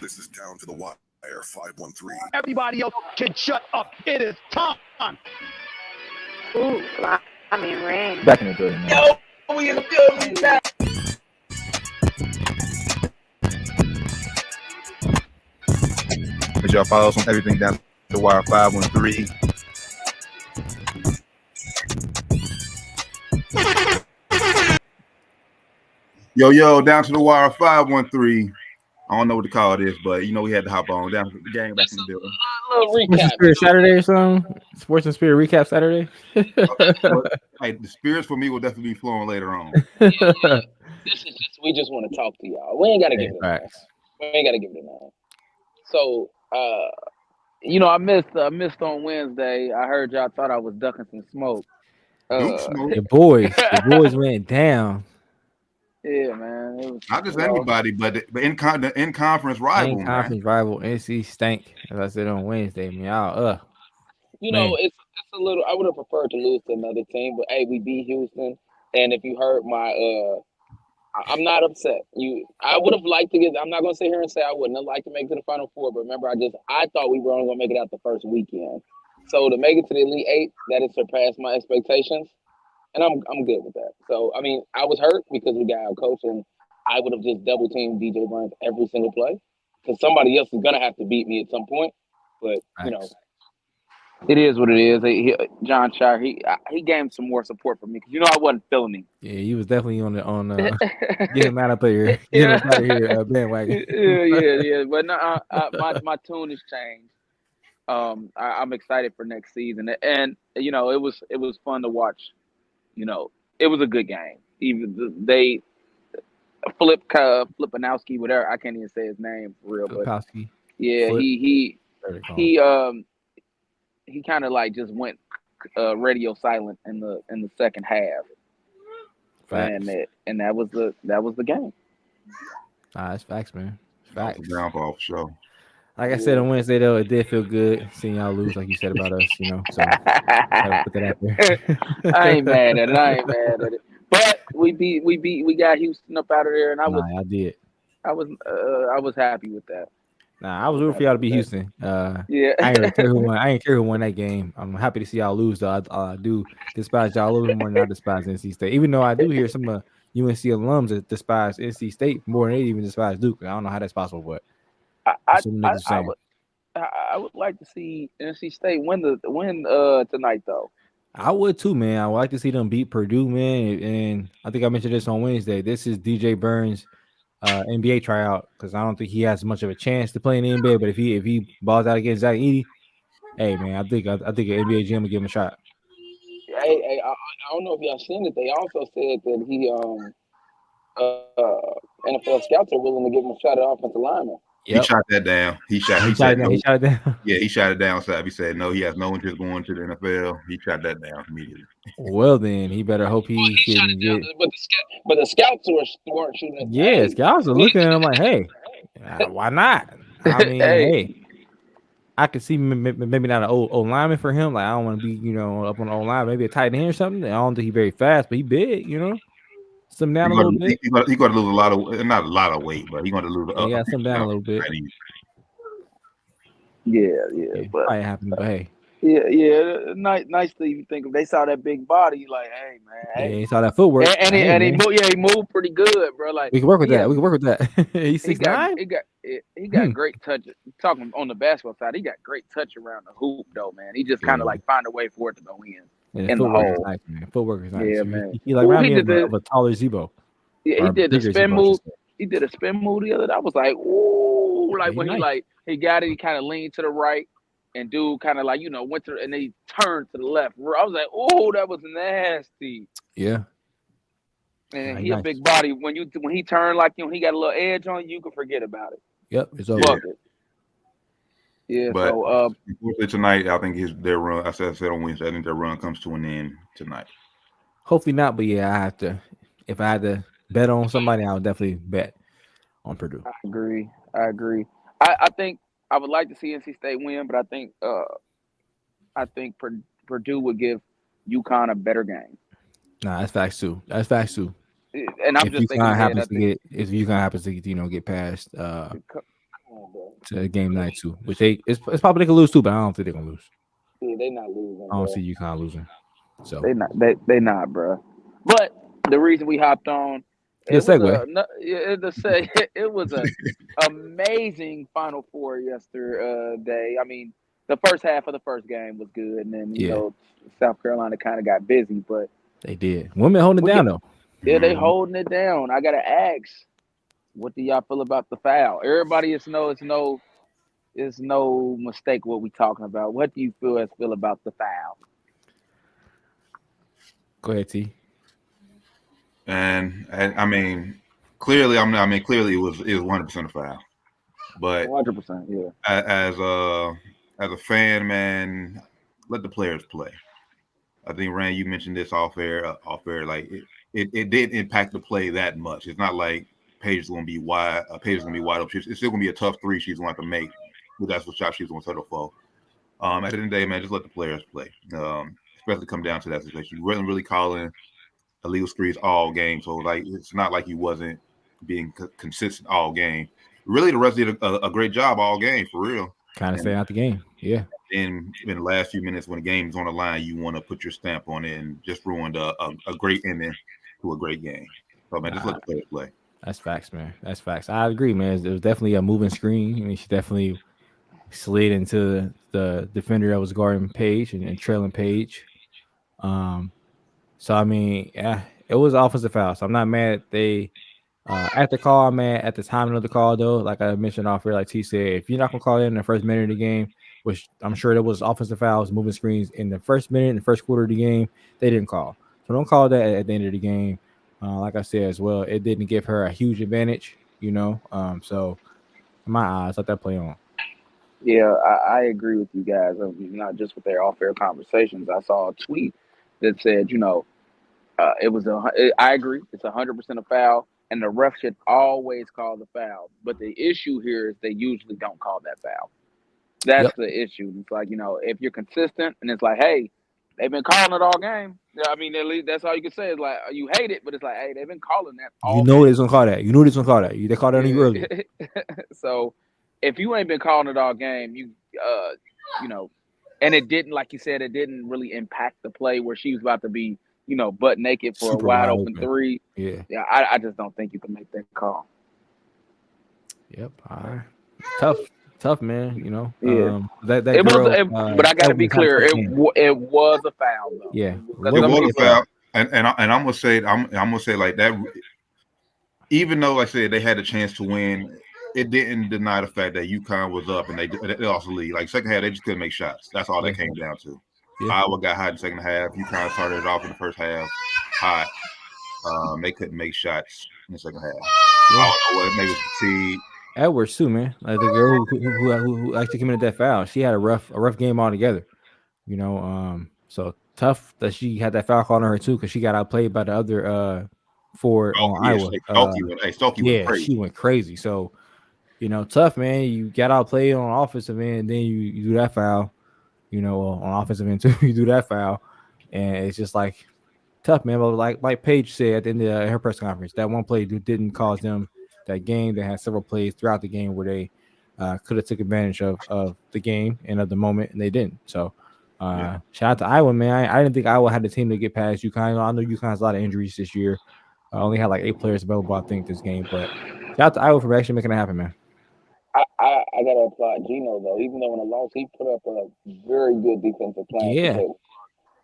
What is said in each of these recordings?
This is Down to the Wire 513. Everybody else can shut up. It is time. Ooh, I mean, rain. Back in the building, man. Yo, we in the building now. As y'all follow us on everything Down to the Wire 513. Yo, Down to the Wire 513. I don't know what to call this, but you know we had to hop on. Down to the gang back in the building. A little Sports and recap. Spirit Saturday or something? Sports and Spirit recap Saturday? Hey, the spirits for me will definitely be flowing later on. Yeah. This is just we just want to talk to y'all. We ain't gotta give it. Facts. We ain't gotta give it a name. So, I missed on Wednesday. I heard y'all thought I was ducking some smoke. Duke smoke. The boys went down. Yeah, man. It was, Not just anybody, but in conference rival. In conference rival, NC stank. As I said on Wednesday, man. Y'all, it's a little. I would have preferred to lose to another team, but hey, we beat Houston. And if you heard my, I'm not upset. I would have liked to get. I'm not gonna sit here and say I wouldn't have liked to make it to the Final Four, but remember, I thought we were only gonna make it out the first weekend. So to make it to the Elite Eight, that has surpassed my expectations, and I'm good with that. So I mean, I was hurt because we got our coach, and I would have just double teamed DJ Burns every single play because somebody else is gonna have to beat me at some point. But it is what it is. John Shire, he gave some more support for me because I wasn't feeling him. Yeah, he was definitely on get him out of here, get him out of here, bandwagon. Yeah. But no, my tune has changed. I'm excited for next season, and it was fun to watch. It was a good game. Even they Flipanowski, whatever, I can't even say his name for real, but yeah, he kind of like just went radio silent in the second half. Facts. And that was the game. It's facts, man. It's facts. Downfall for sure. Like I said on Wednesday, though, it did feel good seeing y'all lose, like you said about us. So gotta put that out there. I ain't mad at it. But we got Houston up out of there, and I was happy with that. I was rooting for y'all to beat Houston. Yeah. I ain't care who won that game. I'm happy to see y'all lose, though. I do despise y'all a little bit more than I despise NC State. Even though I do hear some UNC alums that despise NC State more than they even despise Duke. I don't know how that's possible, but I would like to see NC State win tonight, though. I would too, man. I would like to see them beat Purdue, man. And I think I mentioned this on Wednesday. This is DJ Burns' NBA tryout because I don't think he has much of a chance to play in the NBA. But if he balls out against Zach Edey, hey man, I think an NBA GM will give him a shot. Hey, I don't know if y'all seen it. They also said that he NFL scouts are willing to give him a shot at offensive lineman. Yep. He shot that down. He shot it down. Yeah, he shot it down. So he said no. He has no interest going to the NFL. He shot that down immediately. Well, then he better hope he can get. But the scouts weren't shooting at yeah, scouts are looking at him like, hey, why not? I mean, hey, I could see maybe not an old lineman for him. Like I don't want to be, up on the old line, maybe a tight end or something. I don't think he's very fast, but he big, Some down a little bit. He got to lose not a lot of weight, but he's going to lose. Yeah, some down a little bit. Yeah, but probably happened. But hey, yeah, nice to even think of. They saw that big body, like, hey man, yeah, he saw that footwork, and he moved pretty good, bro. Like we can work with that. He's 6'9". He got great touch. Talking on the basketball side, he got great touch around the hoop, though, man. He just kind of like find a way for it to go in. Yeah, in the hole. Nice, man. Footwork is nice. Yeah, man. He like remind me of a taller Zebo. Yeah, he did the spin move. He did a spin move the other day. I was like, ooh, like when he got it, he kind of leaned to the right, and dude kind of like went to, and then he turned to the left. I was like, ooh, that was nasty. Yeah. And he a big body. When he turned like he got a little edge on you, can forget about it. Yep, it's over. Yeah, but so tonight, I think their run. I said on Wednesday, I think their run comes to an end tonight. Hopefully not, but yeah, I have to. If I had to bet on somebody, I would definitely bet on Purdue. I agree. I think I would like to see NC State win, but I think Purdue would give UConn a better game. Nah, that's facts too. And I'm just thinking if UConn happens to get, get past. Come on, to game night too, which it's probably they can lose too, but I don't think they're gonna lose. Yeah, they not losing. I don't Bro. see UConn losing. So They not, bro. But the reason we hopped on, it was a amazing Final Four yesterday. I mean, the first half of the first game was good, and then you know South Carolina kind of got busy, but they did. Women holding it down though. Yeah, they holding it down. I gotta ask, what do y'all feel about the foul? Everybody is no mistake what we talking about. What do you feel about the foul? Go ahead, T. And I mean, clearly, clearly it was 100% a foul. But 100%, yeah. As a fan, man, let the players play. I think Rand, you mentioned this off air. Like it didn't impact the play that much. It's not like Paige is going to be wide. Paige is going to be wide open. It's still going to be a tough three she's going to have to make. But that's what shot she's going to settle for. At the end of the day, man, just let the players play. Especially come down to that situation. You wasn't really calling illegal screens all game, so like it's not like he wasn't being consistent all game. Really, the rest did a great job all game for real. Kind of stay out the game, yeah. In the last few minutes when the game is on the line, you want to put your stamp on it and just ruined a great ending to a great game. So man, just let the players play. That's facts, man. That's facts. I agree, man. It was definitely a moving screen. I mean, she definitely slid into the defender that was guarding Paige and trailing Paige. So I mean, yeah, it was offensive foul. So I'm not mad they at the call. I'm mad at the timing of the call though. Like I mentioned off here, like T said, if you're not gonna call it in the first minute of the game, which I'm sure there was offensive fouls, moving screens in the first minute, in the first quarter of the game, they didn't call. So don't call that at the end of the game. Like I said as well, it didn't give her a huge advantage, you know. So in my eyes, let that play on. Yeah, I agree with you guys. I mean, not just with their off-air conversations. I saw a tweet that said, you know, I agree, it's 100% a foul, and the ref should always call the foul. But the issue here is they usually don't call that foul. That's the issue. It's like, you know, if you're consistent and it's like, hey, they've been calling it all game. Yeah, I mean, at least that's all you can say. Is like you hate it, but it's like, hey, they've been calling that all game. They're gonna call that. You know they're gonna call that. They called it on you earlier. So if you ain't been calling it all game, you know, and it didn't, like you said, it didn't really impact the play where she was about to be, you know, butt naked for Super a wide open three. Yeah. I just don't think you can make that call. Yep. All right. Tough, man. You know. Yeah. That it girl, was, but I got to be clear. It was a foul, though. Yeah. It was a foul, and I'm gonna say like that. Even though, like I said, they had a chance to win, it didn't deny the fact that UConn was up and they also lead. Like second half, they just couldn't make shots. That's all that came down to. Yeah. Iowa got hot in the second half. UConn started it off in the first half hot. They couldn't make shots in the second half. Yeah. I don't know what, maybe fatigue. Edwards too, man. Like the girl who actually committed that foul, she had a rough game altogether. You know, so tough that she had that foul call on her too, because she got outplayed by the other forward on Iowa. Stokey she went crazy. So, you know, tough, man. You got outplayed on offensive end, and then you do that foul. You know, on offensive end too, you do that foul, and it's just like tough, man. But like Paige said at the end of her press conference, that one play didn't cause them that game. They had several plays throughout the game where they could have took advantage of the game and of the moment, and they didn't. So shout out to Iowa, man. I didn't think Iowa had the team to get past UConn. I know UConn has a lot of injuries this year. I only had like 8 players available, I think, this game. But shout out to Iowa for actually making it happen, man. I gotta applaud Gino though. Even though in the loss he put up a very good defensive plan. Yeah.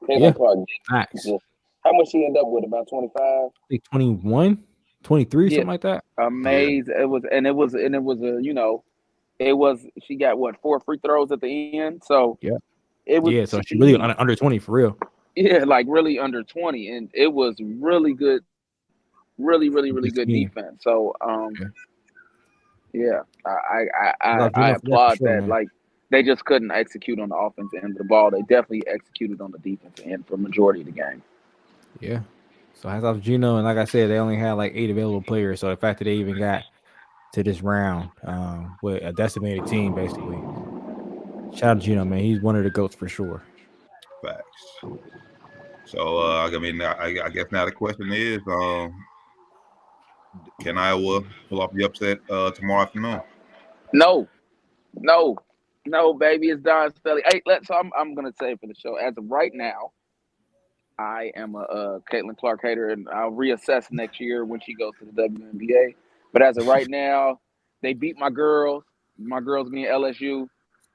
Taylor Clark. How much he ended up with? About 25? 21, 23, something like that. Amazing. Yeah. It was a, you know, she got what, 4 free throws at the end. So it was so she really under 20 for real. Yeah, like really under 20, and it was really good, really good defense. So I applaud that. Man. Like they just couldn't execute on the offensive end of the ball. They definitely executed on the defensive end for the majority of the game. Yeah. So hats off to Gino, and like I said, they only had like 8 available players. So the fact that they even got to this round with a decimated team, basically. Shout out to Gino, man. He's one of the GOATs for sure. Facts. So I mean, I guess now the question is, can Iowa pull off the upset tomorrow afternoon? No. No, baby, it's Don Spelly. Hey, so I'm gonna say for the show. As of right now, I am a Caitlin Clark hater, and I'll reassess next year when she goes to the WNBA. But as of right now, they beat my girls. My girls being LSU,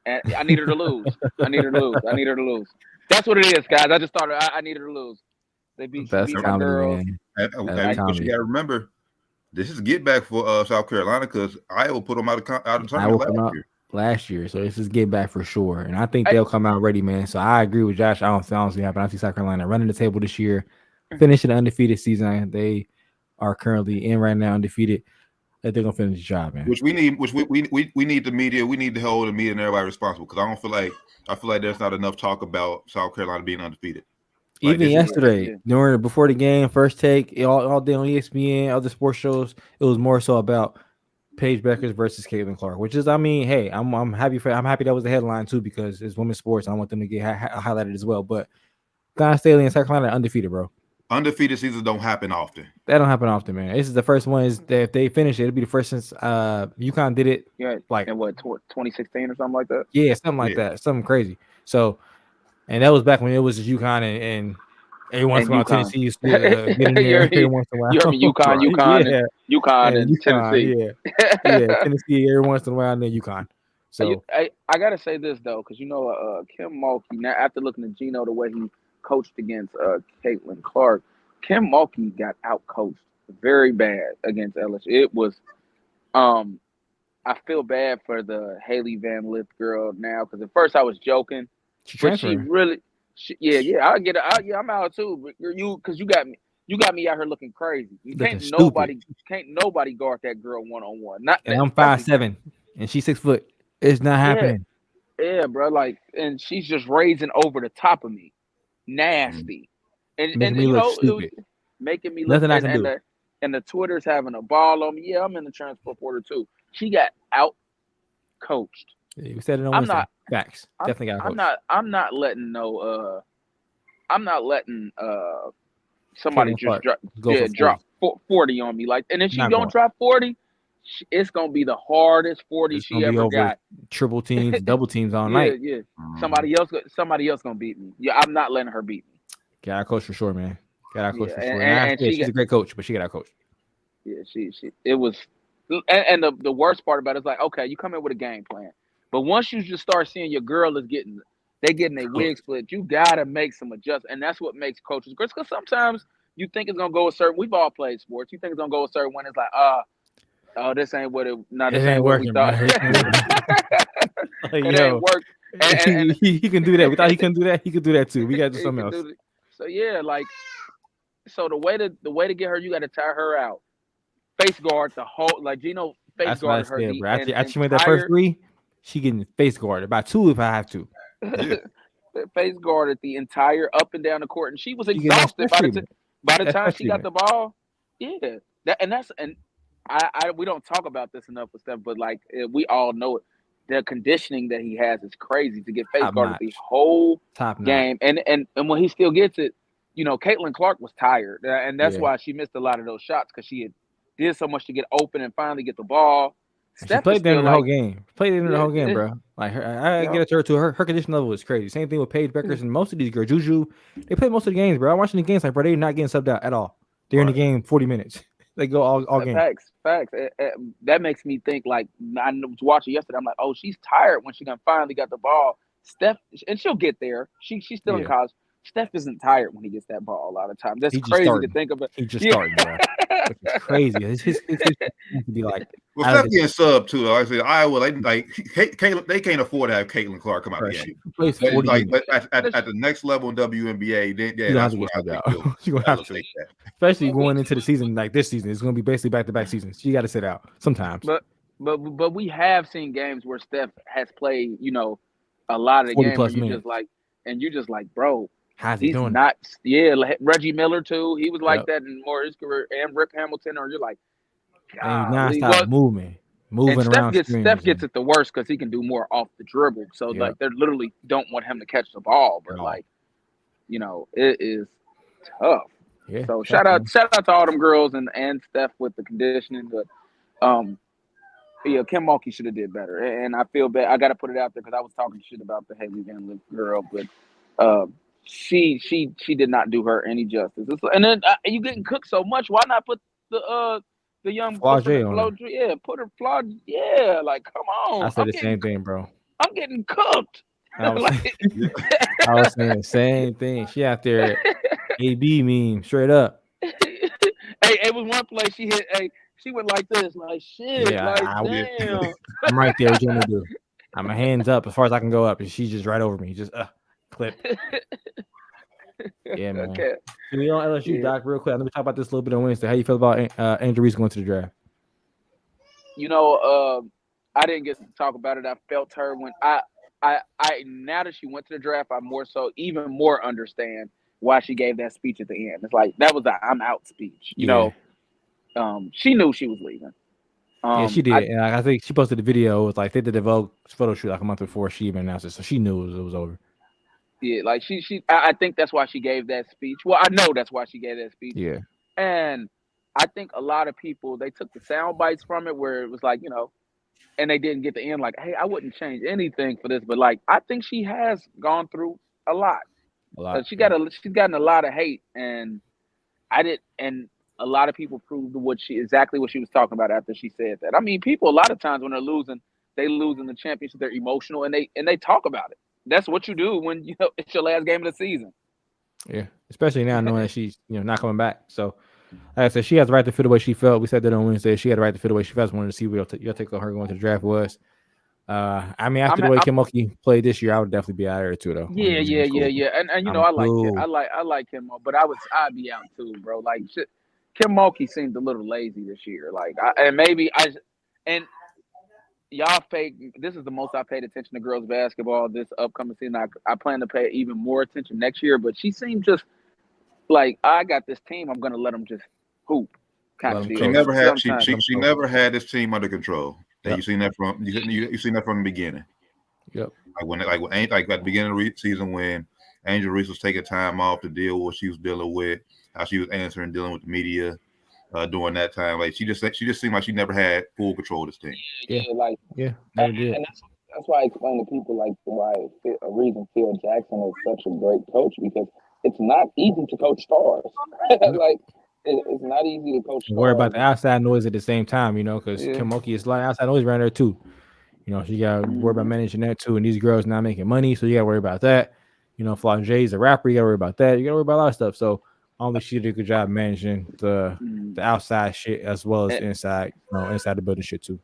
and I need her to lose. I need her to lose. That's what it is, guys. I just thought I need her to lose. She That's beat my comedy, girls. man. But you comedy. got to remember, this is get back for South Carolina because Iowa put them out of Iowa tournament come out last year, so this is get back for sure. And I think they'll come out ready, man. So I agree with Josh. I don't see it happen. I see South Carolina running the table this year, finishing the undefeated season. They are currently in right now undefeated. They're gonna finish the job, man. Which we need the media. We need to hold the media and everybody responsible because I feel like there's not enough talk about South Carolina being undefeated. Like even yesterday, before the game, first take, all day on ESPN, other sports shows, it was more so about Paige Beckers versus Caitlin Clark, which is, I mean, hey, I'm happy that was the headline too because it's women's sports. And I want them to get highlighted as well. But Don Staley and South Carolina are undefeated, bro. Undefeated seasons don't happen often. That don't happen often, man. This is the first one. Is that if they finish it, it'll be the first since UConn did it. Yeah, like in what 2016 or something like that. Yeah, something like that, something crazy. So, and that was back when it was just UConn and every once in a while Tennessee used to get in there every once in a while. You heard me, UConn, and Tennessee. Yeah, Tennessee every once in a while, and then UConn. So I gotta say this though, because Kim Mulkey, now after looking at Gino the way he coached against Caitlin Clark, Kim Mulkey got out coached very bad against LSU. It was I feel bad for the Haley Van Lith girl now because at first I was joking, but she really, I get it. I'm out too. But because you got me out here looking crazy. Can't nobody guard that girl 1-on-1. And I'm 5'7" and she's 6 foot. It's not happening. Yeah, bro. Like, and she's just raising over the top of me, nasty, and making me look stupid. Making me look. Nothing I can do. And the Twitter's having a ball on me. Yeah, I'm in the transport portal too. She got out coached. Yeah, you said it on Wednesday. Facts. Definitely got coached. I'm not letting somebody just drop 40 on me. Like, and if she don't drop 40, it's gonna be the hardest 40 she ever got. Triple teams, double teams all night. Yeah. Somebody else gonna beat me. Yeah, I'm not letting her beat me. Got out coached for sure, man. Got out coached for sure. And she's a great coach, but she got out coached. Yeah, it was. And the worst part about it is like, okay, you come in with a game plan, but once you just start seeing your girl is getting their wig split, you gotta make some adjustments, and that's what makes coaches great. Because sometimes you think it's gonna go a certain. We've all played sports. You think it's gonna go a certain one. It's like, oh, this ain't what it. Not this ain't working. We thought. It ain't work. And he can do that. We thought he couldn't do that. He could do that too. We got to do something else. So yeah, like, so the way to get her, you got to tire her out. Face guard the whole, like Gino face guard her. Bro. After she made that first three, she getting face guarded about 2 if I have to. Face guarded the entire up and down the court, and she was exhausted by the time she got the ball. Yeah, we don't talk about this enough with Steph, but like we all know it. The conditioning that he has is crazy to get face guarded the whole game, and when he still gets it, Caitlin Clark was tired, and that's why she missed a lot of those shots because she had did so much to get open and finally get the ball. She played them in the whole game. Played it in the whole game, bro. Like I get it to her too. Her condition level is crazy. Same thing with Paige Beckers and most of these girls. Juju, they play most of the games, bro. I'm watching the games like, bro, they're not getting subbed out at all. They're in the game 40 minutes. They go all game. Facts. That makes me think like I was watching yesterday. I'm like, oh, she's tired when she finally got the ball. Steph, and she'll get there. She's still in college. Steph isn't tired when he gets that ball a lot of times. That's crazy to think of it. He's just starting, bro. Which is crazy. His be like, well, Steph getting sub too. Like I said, Iowa, they can't afford to have Caitlin Clark come out the game. At the next level in WNBA, that's what I think. She gonna have to take that, especially going into the season like this season. It's gonna be basically back-to-back seasons. She got to sit out sometimes. But we have seen games where Steph has played, a lot of the games. You're just like, bro. How's he doing? Not, like Reggie Miller too. He was like that in more his career, and Rip Hamilton. Or you're like, non-stop moving around. Steph gets it the worst because he can do more off the dribble. So like, they literally don't want him to catch the ball. But like, it is tough. Yeah, so shout out to all them girls and Steph with the conditioning. But Yeah, Kim Mulkey should have did better, and I feel bad. I got to put it out there because I was talking shit about the Haley Van Lith girl, but she did not do her any justice. And then you getting cooked so much. Why not put the young Flau'jae on her. Yeah, put her flaw. Yeah, like come on. I said the same thing, bro. I'm getting cooked. I was, Like, I was saying the same thing. She out there, AB meme straight up. Hey, it was one play she hit. Hey, she went like this, like shit, Yeah, like damn. I'm right there. What you want me to do? I'm my hands up as far as I can go up, and she's just right over me. Just clip. Yeah, man. Okay. So we on LSU, Doc, real quick. Let me talk about this a little bit on Wednesday. How you feel about Angel Reese going to the draft? You know, I didn't get to talk about it. I felt her when I now that she went to the draft, I even more understand why she gave that speech at the end. It's like that was the I'm out speech. You know, she knew she was leaving. Yeah, she did. And I think she posted the video. It was like they did the Vogue photo shoot like a month before she even announced it, so she knew it was over. Yeah, like I think that's why she gave that speech. Well, I know that's why she gave that speech. Yeah. And I think a lot of people, they took the sound bites from it where it was like, you know, and they didn't get the end like, hey, I wouldn't change anything for this. But like, I think she has gone through a lot. She's gotten a lot of hate, and and a lot of people proved exactly what she was talking about after she said that. I mean, people a lot of times when they're losing, they lose in the championship, they're emotional and they talk about it. That's what you do when it's your last game of the season. Yeah, especially now knowing that she's not coming back. So, like I said, she has the right to feel the way she felt. We said that on Wednesday. She had the right to feel the way she felt. Wanted to see what your take on her going to the draft was. I mean, after the way Kim Mulkey played this year, I would definitely be out of there too, though. Yeah. And you know, I like Kim, but I'd be out too, bro. Like Kim Mulkey seemed a little lazy this year. Like, y'all this is the most I paid attention to girls basketball this upcoming season. I plan to pay even more attention next year, but she seemed just like, I got this team, I'm gonna let them just hoop. Kind of deal. She never had this team under control. Yep. You seen that from the beginning. Yep. Like at the beginning of the season when Angel Reese was taking time off to deal with what she was dealing with, how she was answering, dealing with the media. During that time, like she just seemed like she never had full control of this team. And that's why I explain to people like why a reason Phil Jackson is such a great coach, because it's not easy to coach stars. Like it's not easy to coach stars. Worry about the outside noise at the same time, because Kim Mulkey is a lot of outside noise around there too. She got to worry about managing that too, and these girls not making money, so you got to worry about that. Flau'jae's a rapper, you got to worry about that. You got to worry about a lot of stuff. So. Only she did a good job managing the outside shit as well as inside the building shit too.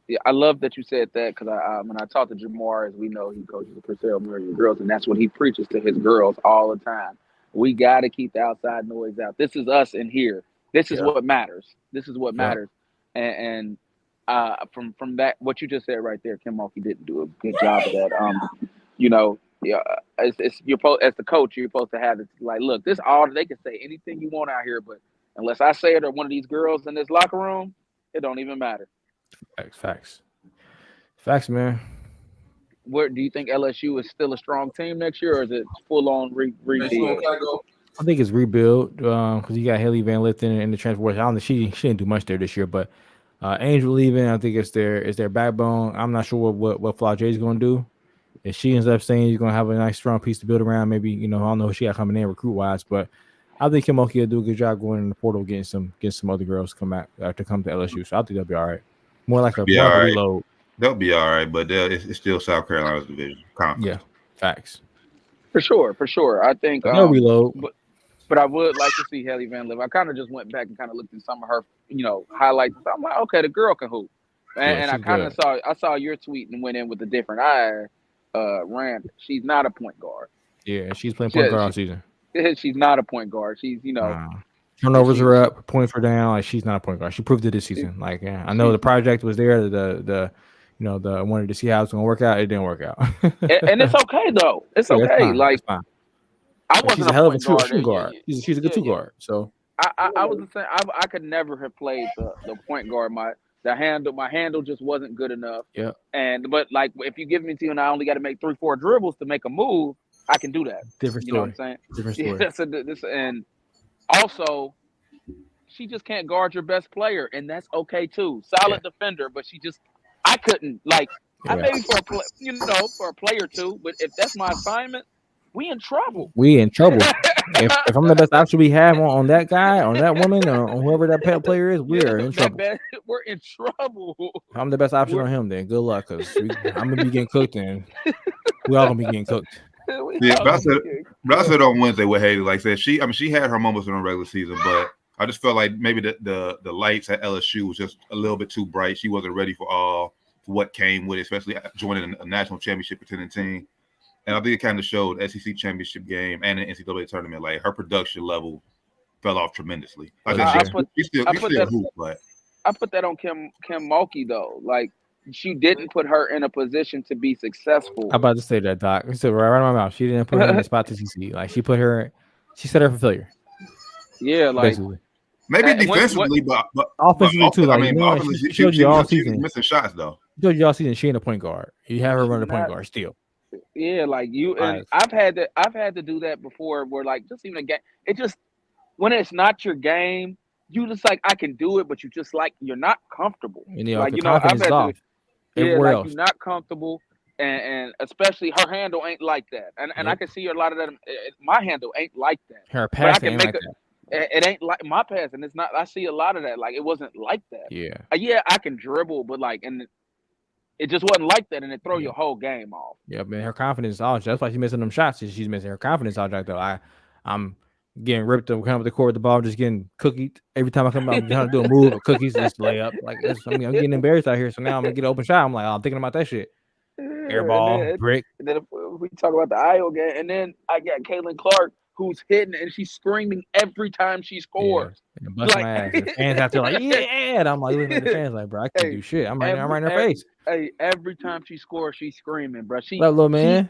Yeah, I love that you said that, because when I talked to Jamar, as we know, he coaches the Purcell Meridian girls, and that's what he preaches to his girls all the time. We got to keep the outside noise out. This is us in here. This is what matters. This is what matters. And from that, what you just said right there, Kim Mulkey didn't do a good job of that. You're as the coach, you're supposed to have it like, look, this all they can say anything you want out here, but unless I say it or one of these girls in this locker room, it don't even matter. Facts, man. Where do you think LSU is still a strong team next year, or is it full on rebuild? I think it's rebuild because you got Haley Van Lith in the transfer. I don't know, she didn't do much there this year, but Angel leaving, I think it's their backbone. I'm not sure what Flau'jae is going to do. If she ends up saying you're going to have a nice strong piece to build around, maybe I don't know who she got coming in recruit wise, but I think Kim Mulkey will do a good job going in the portal, getting some other girls to come to LSU. So I think they'll be all right. More like a reload. They'll be all right, but it's still South Carolina's division. Conference. Yeah, facts. For sure. I think they'll reload. But I would like to see Haley Van Lith. I kind of just went back and kind of looked at some of her, highlights. I'm like, okay, the girl can hoop. And I kind of saw your tweet and went in with a different eye. Rand, she's not a point guard. Yeah, she's playing point guard all season. She's not a point guard. She's turnovers are up, points are down. Like, she's not a point guard. She proved it this season. Like, I know the project was there. The wanted to see how it's gonna work out. It didn't work out. and it's okay though. It's okay. It's fine. Like, it's fine. I wasn't she's a hell of a two guard. She's a good two guard. So I was the same. I could never have played the point guard. My handle just wasn't good enough. Yeah. But like, if you give me to and I only got to make 3-4 dribbles to make a move, I can do that. Different story. You know what I'm saying? Different story. Yeah, and also, she just can't guard your best player, and that's okay too. Solid defender, but she just I couldn't like. I Yeah. maybe for a play or two, but if that's my assignment, we in trouble. We in trouble. If I'm the best option we have on that guy, on that woman, or on whoever that player is, we are in trouble. We're in trouble. If I'm the best option on him, then good luck, because I'm gonna be getting cooked, and we all gonna be getting cooked. Yeah, but I said on Wednesday with Haley, like I said, she had her moments in the regular season, but I just felt like maybe the lights at LSU was just a little bit too bright. She wasn't ready for what came with it, especially joining a national championship contending team. And I think it kind of showed the SEC championship game and the NCAA tournament. Like her production level fell off tremendously. I put that on Kim Mulkey though. Like she didn't put her in a position to be successful. I'm about to say that, Doc. I said right in my mouth. She didn't put her in the spot to succeed. Like she set her for failure. Yeah, like basically. Maybe defensively, but offensively too. Like, she showed you all season missing shots though. She showed you all season she ain't a point guard. You have her run the point guard still. Yeah, like you and I've had to do that before where like just even a game, it just when it's not your game, you just like I can do it, but you just like you're not comfortable. Like I've had off. Everywhere like else. You're not comfortable and especially her handle ain't like that. And I can see a lot of that. My handle ain't like that. Her pass ain't like that. It ain't like my pass, and it's not. I see a lot of that. Like it wasn't like that. Yeah, I can dribble, but like and. It just wasn't like that, and it throw your whole game off. Yeah, man, her confidence is off. That's why she's missing them shots. She's missing her confidence out though. I'm getting ripped up, coming up the court with the ball, just getting cookied every time I come out. I'm trying to do a move, or cookies, just lay up. Like I'm getting embarrassed out here. So now I'm gonna get an open shot. I'm like, I'm thinking about that shit. Air ball, brick. And then if we talk about the Iowa game, and then I got Caitlin Clark, who's hitting and she's screaming every time she scores. Yeah, bust my ass. The fans out there like, yeah. And I'm like looking at the fans like, bro, I can't do shit. I'm right in her face. Hey, every time she scores, she's screaming, bro. What up, little man?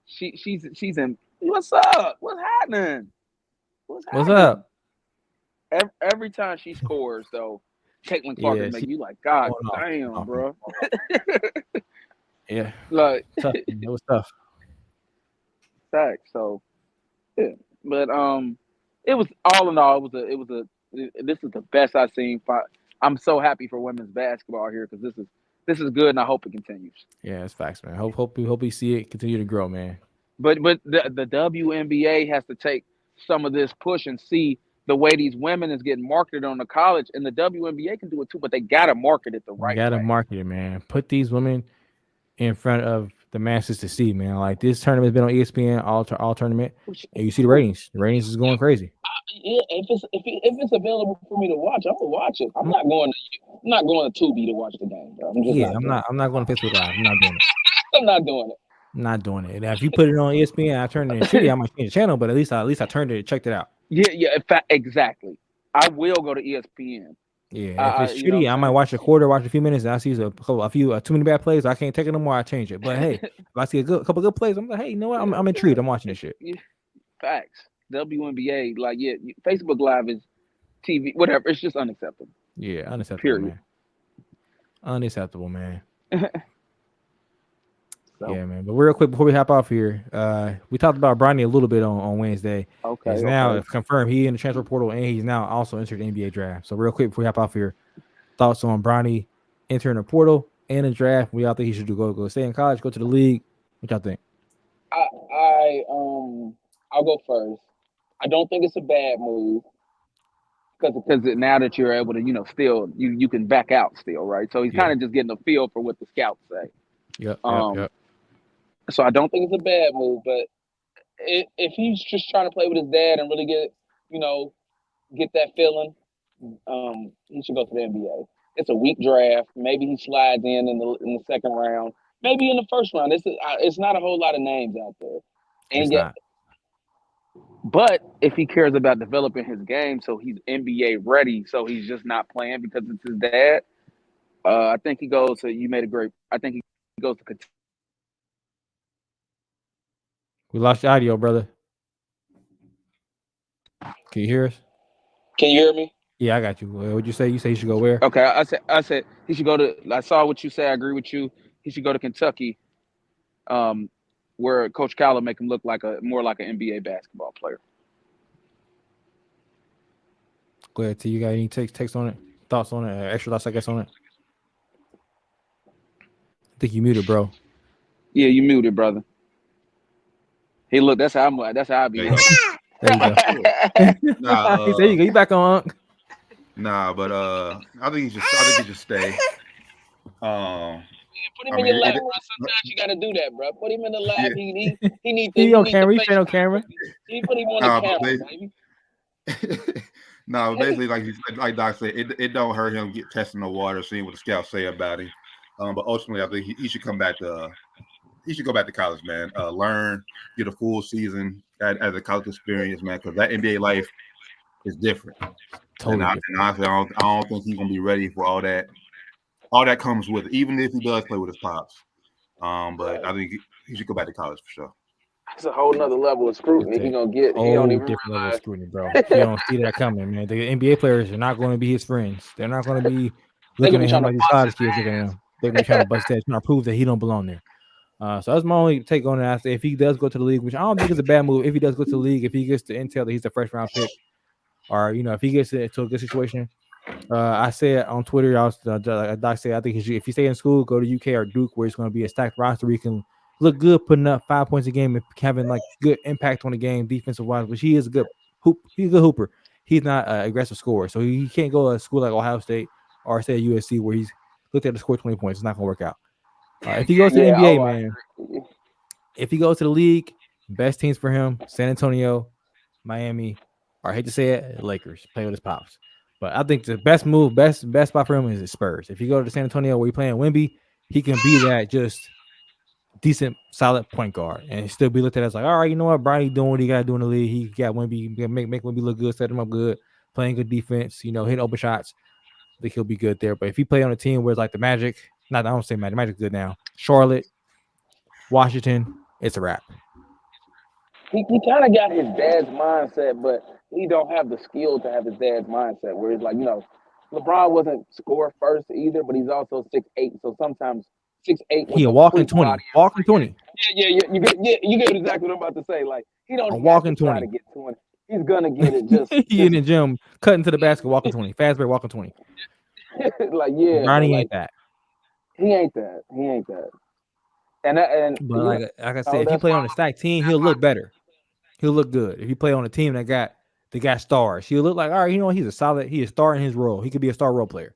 She's in. What's up? What's happening? What's up? Every time she scores, though, Caitlin Clark will make you like, God damn, bro. Yeah, like it was tough. Fact. So, yeah, but it was all in all, this is the best I've seen. I'm so happy for women's basketball here because this is good, and I hope it continues. Yeah, it's facts, man. Hope we see it continue to grow, man. But the WNBA has to take some of this push and see the way these women is getting marketed on the college, and the WNBA can do it too, but they gotta market it the right way. Gotta market it, man. Put these women in front of the masses to see, man. Like this tournament's been on ESPN all tournament, and you see the ratings. The ratings is going crazy. Yeah, if it's available for me to watch, I'm gonna watch it. I'm not going to Tubi to watch the game, bro. I'm not going to Facebook Live. I'm not doing it. I'm not doing it. I'm not doing it. Now, if you put it on ESPN, I turn it in shitty, I might change the channel, but at least I turned it and checked it out. Yeah, in fact, exactly. I will go to ESPN. Yeah, if it's shitty, I might watch a quarter, watch a few minutes, and I see a few too many bad plays. I can't take it no more. I change it. But hey, if I see a couple good plays, I'm like, hey, you know what? I'm intrigued. I'm watching this shit. Facts. WNBA, like Facebook Live is TV, whatever. It's just unacceptable. Yeah, unacceptable. Period. Man. Unacceptable, man. So. Yeah, man. But real quick before we hop off here, we talked about Bronny a little bit on Wednesday. Okay. He's now confirmed he in the transfer portal, and he's now also entered the NBA draft. So real quick before we hop off here, thoughts on Bronny entering the portal and the draft? We all think he should go stay in college, go to the league. What y'all think? I'll go first. I don't think it's a bad move because now that you're able to, still you can back out still, right? So he's kind of just getting a feel for what the scouts say. Yep. So I don't think it's a bad move, but if he's just trying to play with his dad and really get that feeling, he should go to the NBA. It's a weak draft. Maybe he slides in the second round. Maybe in the first round. It's not a whole lot of names out there. And yet, but if he cares about developing his game, so he's NBA ready, so he's just not playing because it's his dad. I think he goes to. You made a great. I think he goes to. We lost your audio, brother. Can you hear us? Can you hear me? Yeah, I got you. What'd you say? You say he should go where? Okay, I said he should go to. I saw what you said. I agree with you. He should go to Kentucky, where Coach Cal will make him look more like an NBA basketball player. Go ahead, T. You got any takes on it? Thoughts on it? Extra thoughts, I guess, on it? think you muted, bro. Yeah, you muted, brother. Hey, look, that's how I be. There you There you go. Nah, There you go. You back on. Unc. Nah, but I think he should stay. Put him I in your mean, lap, bro. Sometimes you gotta do that, bro. Put him in the lap. Yeah. He needs He on camera. He face straight on camera. He put him on Nah, the but camera, baby. No, basically, like Doc said, it don't hurt him get testing the water, seeing what the scouts say about him. But ultimately, I think he should come back to he should go back to college, man. Learn, get a full season as a college experience, man. Because that NBA life is different. Totally. And honestly, I don't think he's gonna be ready for all that comes with it, even if he does play with his pops. But I think he should go back to college for sure. That's a whole nother level of scrutiny he gonna get. He don't even different level of realize. scrutiny, bro. You don't see that coming, man. The NBA players are not going to be his friends. They're not going to be looking at him like these college kids looking at him. They're going to be trying to bust that, trying to prove that he don't belong there. So that's my only take on it. I say if he does go to the league, which I don't think is a bad move. If he does go to the league, if he gets the intel that he's a first round pick, or if he gets into a good situation, I said on Twitter, like Doc said, I think if he stay in school, go to UK or Duke, where it's going to be a stacked roster, where he can look good, putting up 5 points a game and having like good impact on the game, defensive wise. Which he is a good He's a good hooper. He's not an aggressive scorer, so he can't go to a school like Ohio State or say USC where he's looked at to score 20 points. It's not going to work out. If he goes to the NBA, man, if he goes to the league, best teams for him: San Antonio, Miami, or I hate to say it, Lakers. Play with his pops. But I think the best move, best spot for him is the Spurs. If you go to San Antonio where you're playing Wemby, he can be that just decent, solid point guard and still be looked at as like, all right, you know what, Bronny doing what he got to do in the league. He got Wemby, make Wemby look good, set him up good, playing good defense, hitting open shots. I think he'll be good there. But if he play on a team where it's like the Magic, I don't say Magic, Magic's good now. Charlotte, Washington, it's a wrap. He kind of got his dad's mindset, but he don't have the skill to have his dad's mindset. Where it's like, LeBron wasn't score first either, but he's also 6'8", so sometimes 6'8". He a walking 20, walking 20. Yeah. You get exactly what I'm about to say. Like he don't walking try 20 to get 20. He's gonna get it. Just he in the gym cutting to the basket, walking 20. Fast break, walking 20. Like Bronny ain't that. He ain't that. But like I said, if he play on a stacked team, he'll look better. He'll look good. If you play on a team that got stars, he'll look like, all right, he's a star in his role. He could be a star role player.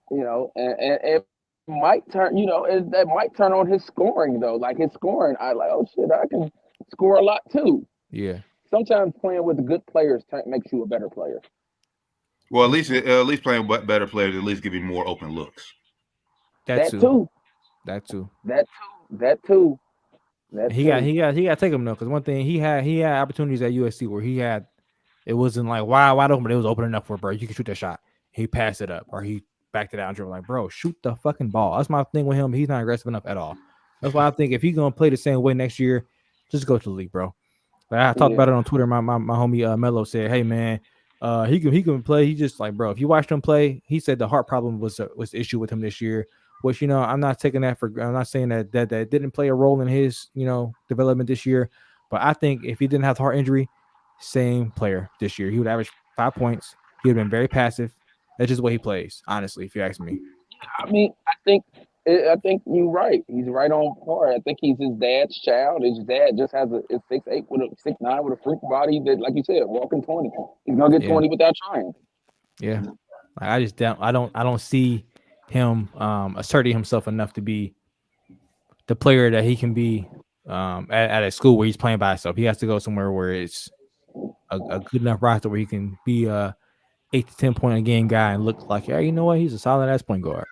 And it might turn, that might turn on his scoring though. Like his scoring, I like, oh shit, I can score a lot too. Yeah. Sometimes playing with the good players makes you a better player. Well, at least playing with better players at least give you more open looks. That too. He got to take him though, because one thing he had opportunities at USC where it wasn't like wide open, but it was open enough for bro. You can shoot that shot. He passed it up or he backed it out and dribbled like, bro, shoot the fucking ball. That's my thing with him. He's not aggressive enough at all. That's why I think if he's gonna play the same way next year, just go to the league, bro. Like I talked about it on Twitter. My homie Mello said, hey man, he can play. He just like, bro, if you watched him play, he said the heart problem was the issue with him this year. Which I'm not taking that for. I'm not saying that didn't play a role in his development this year, but I think if he didn't have the heart injury, same player this year, he would average 5 points. He would have been very passive. That's just the way he plays, honestly, if you ask me. I mean, I think you're right. He's right on par. I think he's his dad's child. His dad just has a 6'8" with a 6'9" with a freak body that, like you said, walking 20. He's gonna get 20 without trying. Yeah, I just don't. I don't see him asserting himself enough to be the player that he can be at a school where he's playing by himself. He has to go somewhere where it's a good enough roster where he can be a 8 to 10 point a game guy and look like, yeah, you know what, he's a solid ass point guard.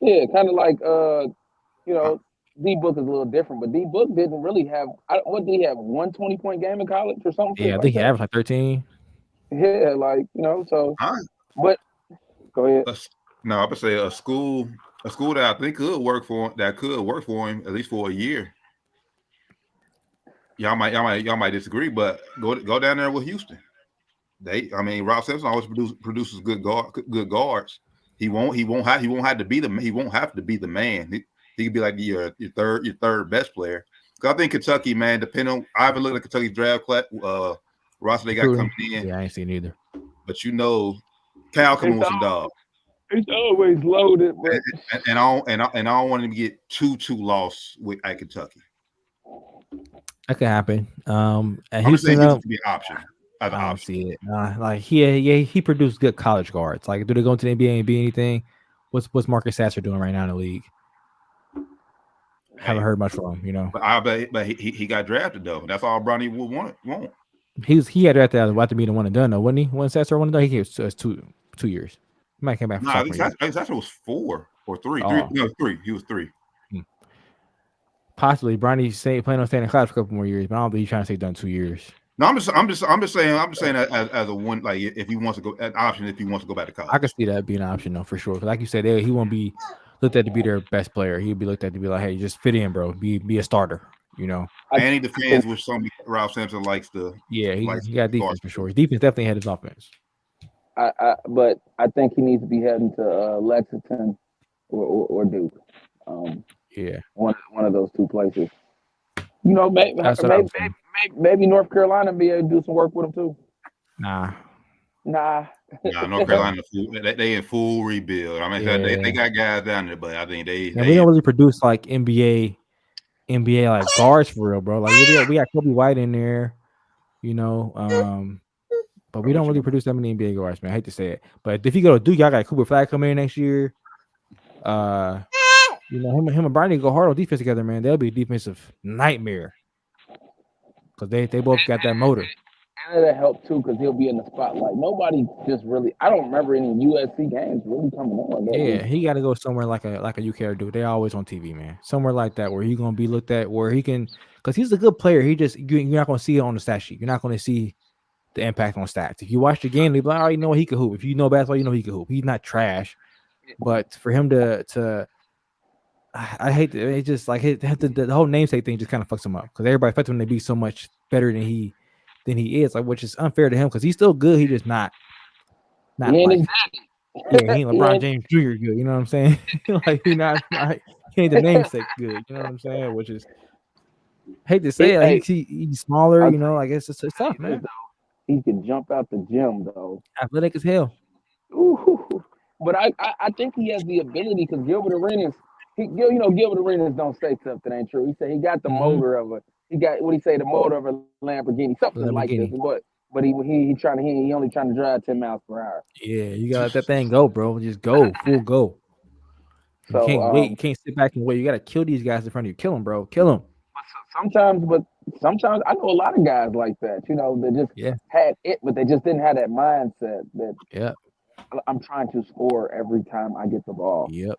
Yeah, kind of like D Book is a little different, but D Book didn't really have. What did he have? 1 20-point game in college or something? Yeah, I think he averaged like 13. Yeah, so. But go ahead. No, I would say a school that I think could work for him at least for a year. Y'all might disagree, but go down there with Houston. Rob Simpson always produces good guards. He won't have to be the man. He could be like your third best player. Because I think Kentucky, man, depending on, I haven't looked at Kentucky's draft class roster they got coming in. Yeah, I ain't seen either. But Cal coming with some dogs. It's always loaded, but and I don't want him to get 2-2 loss with at Kentucky. That could happen. At I'm just Houston, saying though, Houston could be an option. I don't see it. Like he produced good college guards. Like, do they go into the NBA and be anything? What's Marcus Sasser doing right now in the league? Haven't heard much from him, you know. But I bet he got drafted though. That's all Bronny would want. He had drafted about to be the one and done though, wasn't he? When Sasser one and done, he came 2 years. He might came back. No, I think Sasser was 4 or 3. Oh. No, 3. He was 3. Possibly Bronny planning on staying in college for a couple more years, but I don't think he's trying to stay done 2 years. No, I'm just saying as a one, like if he wants to go, an option if he wants to go back to college. I could see that being an option though, for sure. Like you said, he won't be looked at to be their best player. He'd be looked at to be like, hey, just fit in, bro. Be a starter, you know. And he defends, which Ralph Sampson likes to. Yeah, he got defense for sure. His defense definitely had his offense. But I think he needs to be heading to Lexington or Duke. Yeah, one of those two places. You know, maybe North Carolina be able to do some work with him too. Nah, North Carolina, they in full rebuild. I mean, they got guys down there, but I think we don't really produce like NBA like guards for real, bro. Like we got Kobe White in there, you know. But we don't really produce that many NBA guards, man. I hate to say it, but if you go to Duke, y'all got Cooper Flag coming in next year. You know, him and Bronny go hard on defense together, man. They'll be a defensive nightmare because they both got that motor. And that'll help too because he'll be in the spotlight. Nobody just really. I don't remember any USC games really coming on. Yeah, he got to go somewhere like a UK or Duke. They're always on TV, man. Somewhere like that where he's gonna be looked at, where he can, because he's a good player. You're not gonna see it on the stat sheet. You're not gonna see the impact on stats. If you watch the game, you'll be like, oh, you know he can hoop. If you know basketball, you know he can hoop. He's not trash, but for him to I hate it. It just like the whole namesake thing just kind of fucks him up because everybody expects him to be so much better than he is, like, which is unfair to him because he's still good. He's just not like, he ain't LeBron James Jr. good. You know what I'm saying? Like he ain't the namesake good. You know what I'm saying? Which is hate to say it. Like, he's smaller. You know, like it's tough, man. He can jump out the gym though. Athletic as hell. Ooh. But I think he has the ability because Gilbert Arenas. Gilbert Arenas don't say something ain't true. He said he got the motor of the motor of a Lamborghini, something like this. But he only trying to drive 10 miles per hour. Yeah, you gotta let that thing go, bro. Just go, full go. You can't wait. You can't sit back and wait. You gotta kill these guys in front of you. Kill them, bro. Kill them. Sometimes I know a lot of guys like that. You know, they just had it, but they just didn't have that mindset that I'm trying to score every time I get the ball. Yep.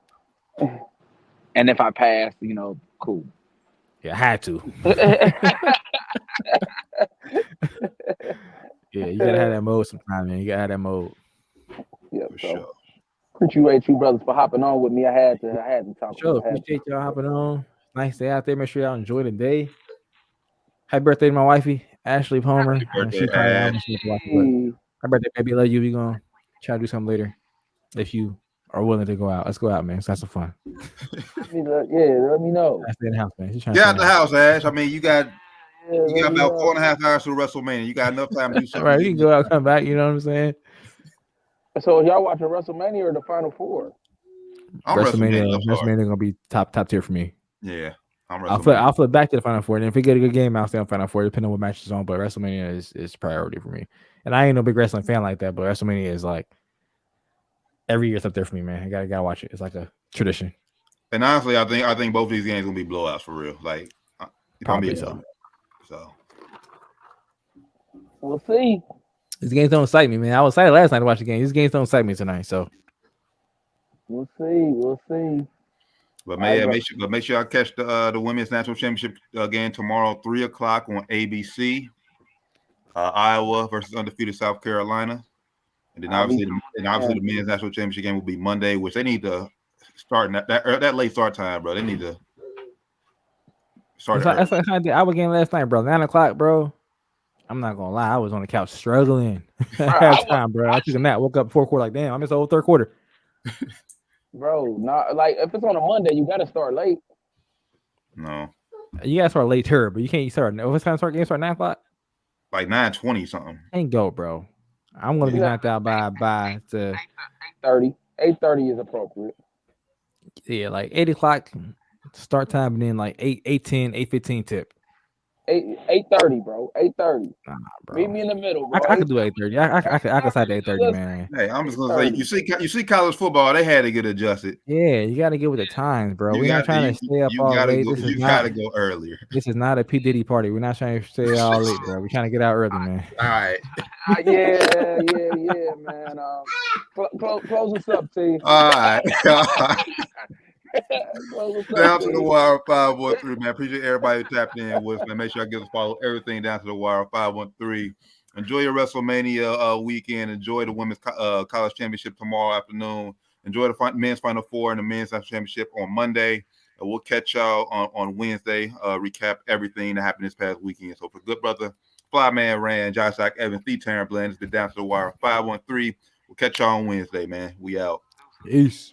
And if I pass, you know, cool. Yeah, I had to. Yeah, you gotta have that mode sometime, man. You gotta have that mode. Yeah, for sure. Appreciate you brothers for hopping on with me. I had to talk. Sure, appreciate y'all hopping on. Nice day out there. Make sure y'all enjoy the day. Happy birthday to my wifey, Ashley Palmer. She probably happy birthday, baby. Love you. We gonna try to do something later if you are willing to go out. Let's go out, man. Let's have some fun. Let me know. I stay in the house, man. Get out the house, Ash. I mean, you got about 4.5 hours to WrestleMania. You got enough time to do something. Right, you can go out, come back. You know what I'm saying? So y'all watching WrestleMania or the Final Four? WrestleMania gonna be top tier for me. Yeah, I'll flip back to the Final Four, and if we get a good game, I'll stay on Final Four, depending on what match is on. But WrestleMania is priority for me, and I ain't no big wrestling fan like that. But WrestleMania is like every year it's up there for me, man. I gotta watch it. It's like a tradition. And honestly, I think both these games gonna be blowouts for real. Like probably so. So we'll see. These games don't excite me, man. I was excited last night to watch the game. These games don't excite me tonight, so we'll see. But make sure y'all catch the women's national championship game tomorrow, 3:00 on ABC. Iowa versus undefeated South Carolina, and then obviously the men's national championship game will be Monday, which they need to start that late start time, bro. They need to start. That's like I did Iowa game last night, bro. 9:00, bro. I'm not gonna lie, I was on the couch struggling. Halftime, bro. I took a nap, woke up fourth quarter, like damn, I missed the whole third quarter. Bro, not like if it's on a Monday, you gotta start late. No, you gotta start later, but you can't start. What time start game? Start 9:00, like 9:20 something. Ain't go, bro. I'm gonna be knocked out by 8:30. 8:30 is appropriate. Yeah, like 8 o'clock start time, and then like 8:10, 8:15 tip. 8:30, bro. 8:30. Nah, bro. Meet me in the middle, bro. I could do 8:30. I could side to 8:30, man. Hey, I'm just gonna say, you see college football, they had to get adjusted. Yeah, you got to get with the times, bro. You We're not got trying to stay up all late. go. This is You not. gotta go earlier. This is not a P Diddy party. We're not trying to stay all late, bro. We're trying to get out early, man. All right. Yeah, man. Close us up, T. All right. Close us up, Down to T. the wire 513, man. Appreciate everybody who tapped in with us, man. Make sure I give us a follow. Everything down to the wire 513. Enjoy your WrestleMania weekend. Enjoy the women's college championship tomorrow afternoon. Enjoy the men's Final Four and the men's national championship on Monday. We'll catch y'all on Wednesday. Recap everything that happened this past weekend. So for good brother, Flyman Rand, Josh Sack, Evans, the Taryn Bland, it's been Down to the Wire 513. We'll catch y'all on Wednesday, man. We out. Peace.